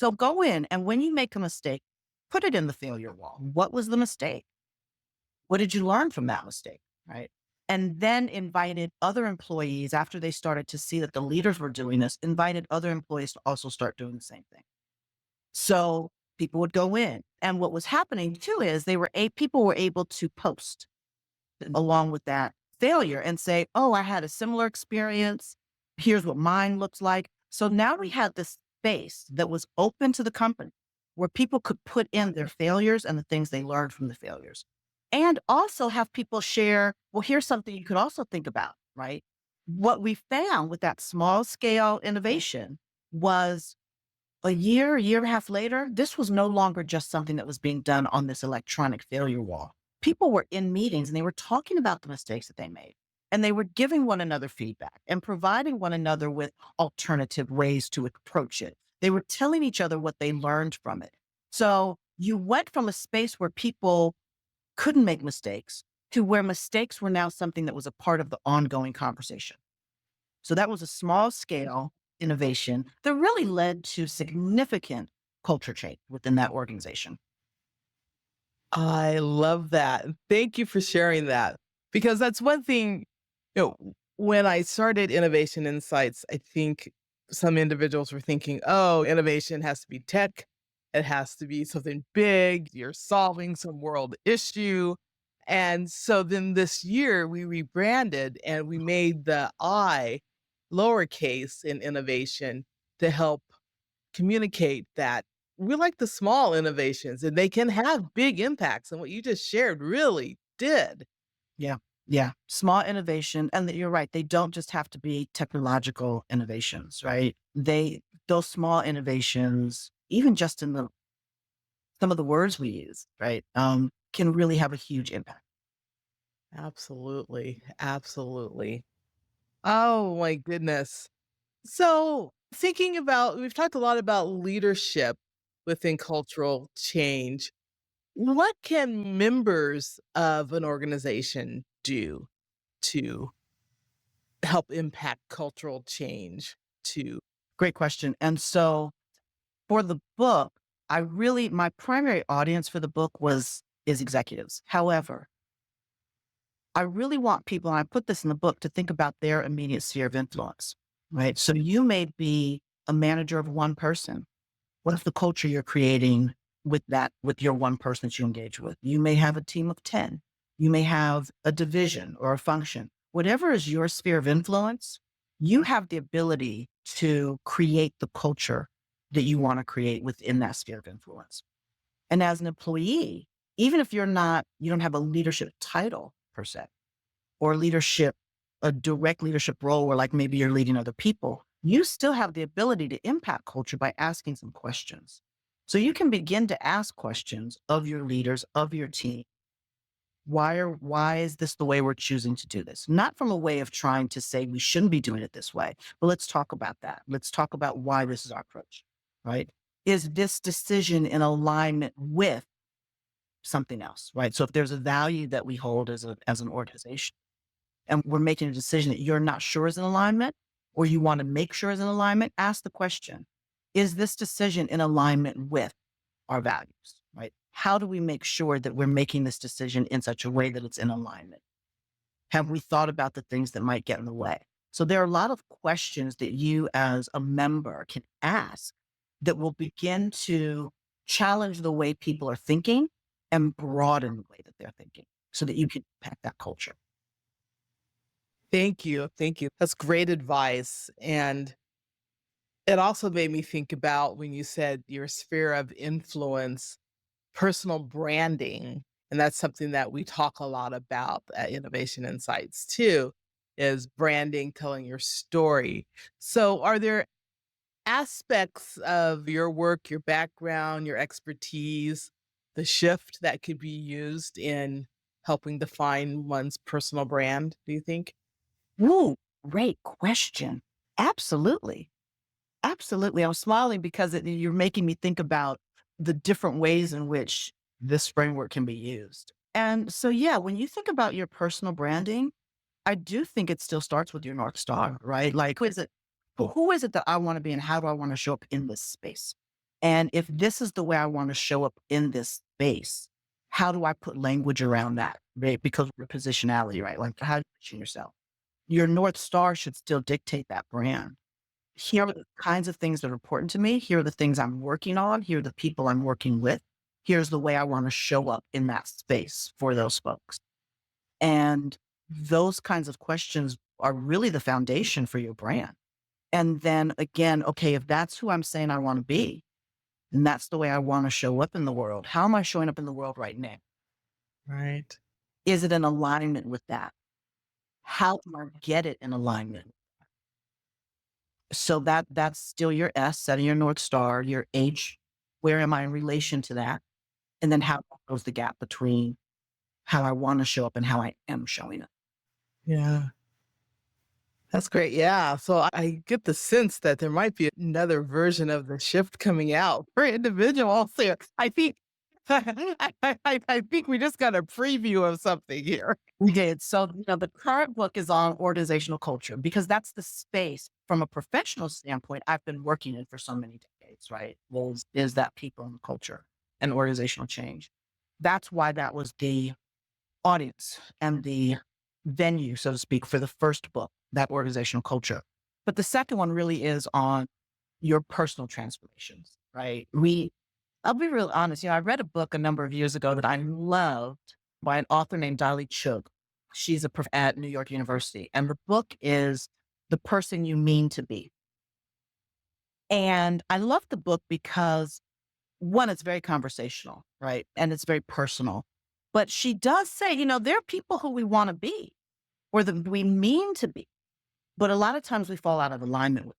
So go in, and when you make a mistake, put it in the failure wall. What was the mistake? What did you learn from that mistake? Right. And then invited other employees after they started to see that the leaders were doing this, invited other employees to also start doing the same thing. So people would go in. And what was happening too is people were able to post along with that failure and say, oh, I had a similar experience. Here's what mine looks like. So now we had this space that was open to the company where people could put in their failures and the things they learned from the failures. And also have people share, well, here's something you could also think about, right? What we found with that small scale innovation was a year and a half later, this was no longer just something that was being done on this electronic failure wall. People were in meetings and they were talking about the mistakes that they made. And they were giving one another feedback and providing one another with alternative ways to approach it. They were telling each other what they learned from it. So you went from a space where people couldn't make mistakes to where mistakes were now something that was a part of the ongoing conversation. So that was a small scale innovation that really led to significant culture change within that organization. I love that. Thank you for sharing that because that's one thing, when I started Innovation Insights, I think some individuals were thinking, oh, innovation has to be tech. It has to be something big. You're solving some world issue. And so then this year we rebranded and we made the I lowercase in innovation to help communicate that we like the small innovations and they can have big impacts. And what you just shared really did. Yeah. Yeah. Small innovation. And you're right. They don't just have to be technological innovations, right? Those small innovations, even just in some of the words we use, right? Can really have a huge impact. Absolutely. Absolutely. Oh my goodness. So, thinking about, we've talked a lot about leadership within cultural change. What can members of an organization do to help impact cultural change to Great question. And so for the book, my primary audience for the book is executives. However, I really want people, and I put this in the book, to think about their immediate sphere of influence, right? So you may be a manager of one person. What if the culture you're creating with your one person that you engage with? You may have a team of 10. You may have a division or a function. Whatever is your sphere of influence, you have the ability to create the culture that you want to create within that sphere of influence. And as an employee, even if you don't have a leadership title per se, or a direct leadership role where like maybe you're leading other people, you still have the ability to impact culture by asking some questions. So you can begin to ask questions of your leaders, of your team. Why is this the way we're choosing to do this? Not from a way of trying to say we shouldn't be doing it this way, but let's talk about that. Let's talk about why this is our approach, right? Is this decision in alignment with something else, right? So if there's a value that we hold as an organization, and we're making a decision that you're not sure is in alignment, or you want to make sure is in alignment, ask the question, is this decision in alignment with our values, right? How do we make sure that we're making this decision in such a way that it's in alignment? Have we thought about the things that might get in the way? So there are a lot of questions that you as a member can ask that will begin to challenge the way people are thinking and broaden the way that they're thinking so that you can impact that culture. Thank you. Thank you. That's great advice. And it also made me think about when you said your sphere of influence, personal branding. And that's something that we talk a lot about at Innovation Insights too, is branding, telling your story. So are there aspects of your work, your background, your expertise, the shift that could be used in helping define one's personal brand, do you think? Ooh, great question. Absolutely. Absolutely. I'm smiling because you're making me think about the different ways in which this framework can be used. And so, yeah, when you think about your personal branding, I do think it still starts with your North Star, right? Like, who is it that I want to be and how do I want to show up in this space? And if this is the way I want to show up in this space, how do I put language around that? Right? Because of your positionality, right? Like how do you position yourself? Your North Star should still dictate that brand. Here are the kinds of things that are important to me. Here are the things I'm working on. Here are the people I'm working with. Here's the way I want to show up in that space for those folks. And those kinds of questions are really the foundation for your brand. And then again, okay, if that's who I'm saying I want to be, and that's the way I want to show up in the world, how am I showing up in the world right now? Right. Is it in alignment with that? How do I get it in alignment? So that's still your S, setting your North Star, your H, where am I in relation to that? And then how goes the gap between how I want to show up and how I am showing up? Yeah. That's great. Yeah. So I get the sense that there might be another version of the shift coming out for individuals here. I think I think we just got a preview of something here. We did. So, the current book is on organizational culture because that's the space from a professional standpoint I've been working in for so many decades, right? Is that people and culture and organizational change. That's why that was the audience and the venue, so to speak, for the first book, that organizational culture. But the second one really is on your personal transformations, right? I'll be real honest. I read a book a number of years ago that I loved by an author named Dolly Chugh. She's a at New York University. And the book is The Person You Mean to Be. And I love the book because one, it's very conversational, right? And it's very personal. But she does say, there are people who we want to be or that we mean to be. But a lot of times we fall out of alignment with.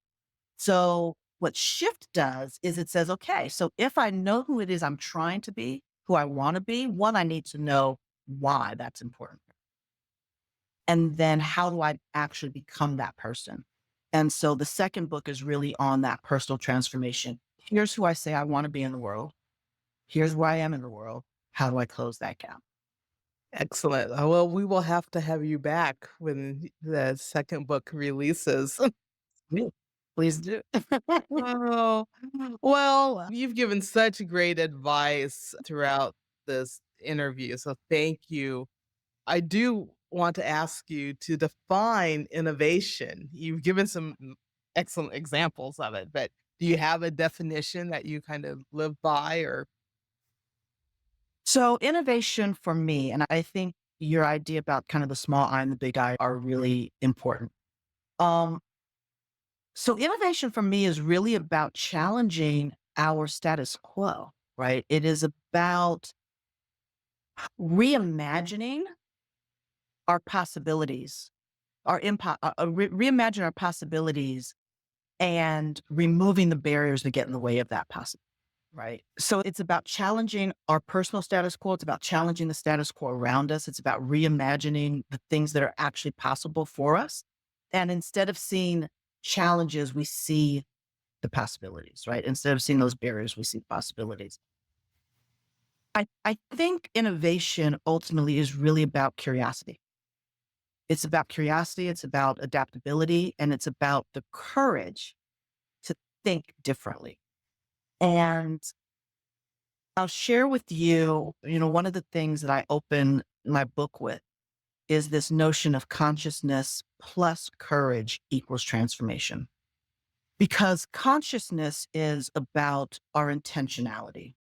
So what Shift does is it says, okay, so if I know who it is I'm trying to be, who I want to be, one, I need to know why that's important. And then how do I actually become that person? And so the second book is really on that personal transformation. Here's who I say I want to be in the world. Here's where I am in the world. How do I close that gap? Excellent. Well, we will have to have you back when the second book releases. Yeah, please do. Oh, well, you've given such great advice throughout this interview. So thank you. I do want to ask you to define innovation. You've given some excellent examples of it, but do you have a definition that you kind of live by or So innovation for me, and I think your idea about kind of the small I and the big I are really important. Um, so innovation for me is really about challenging our status quo, right? It is about reimagining our possibilities, reimagine our possibilities and removing the barriers that get in the way of that possibility. Right. So it's about challenging our personal status quo. It's about challenging the status quo around us. It's about reimagining the things that are actually possible for us. And instead of seeing challenges, we see the possibilities, right? Instead of seeing those barriers, we see possibilities. I think innovation ultimately is really about curiosity. It's about curiosity, it's about adaptability, and it's about the courage to think differently. And I'll share with you, one of the things that I open my book with is this notion of consciousness plus courage equals transformation. Because consciousness is about our intentionality.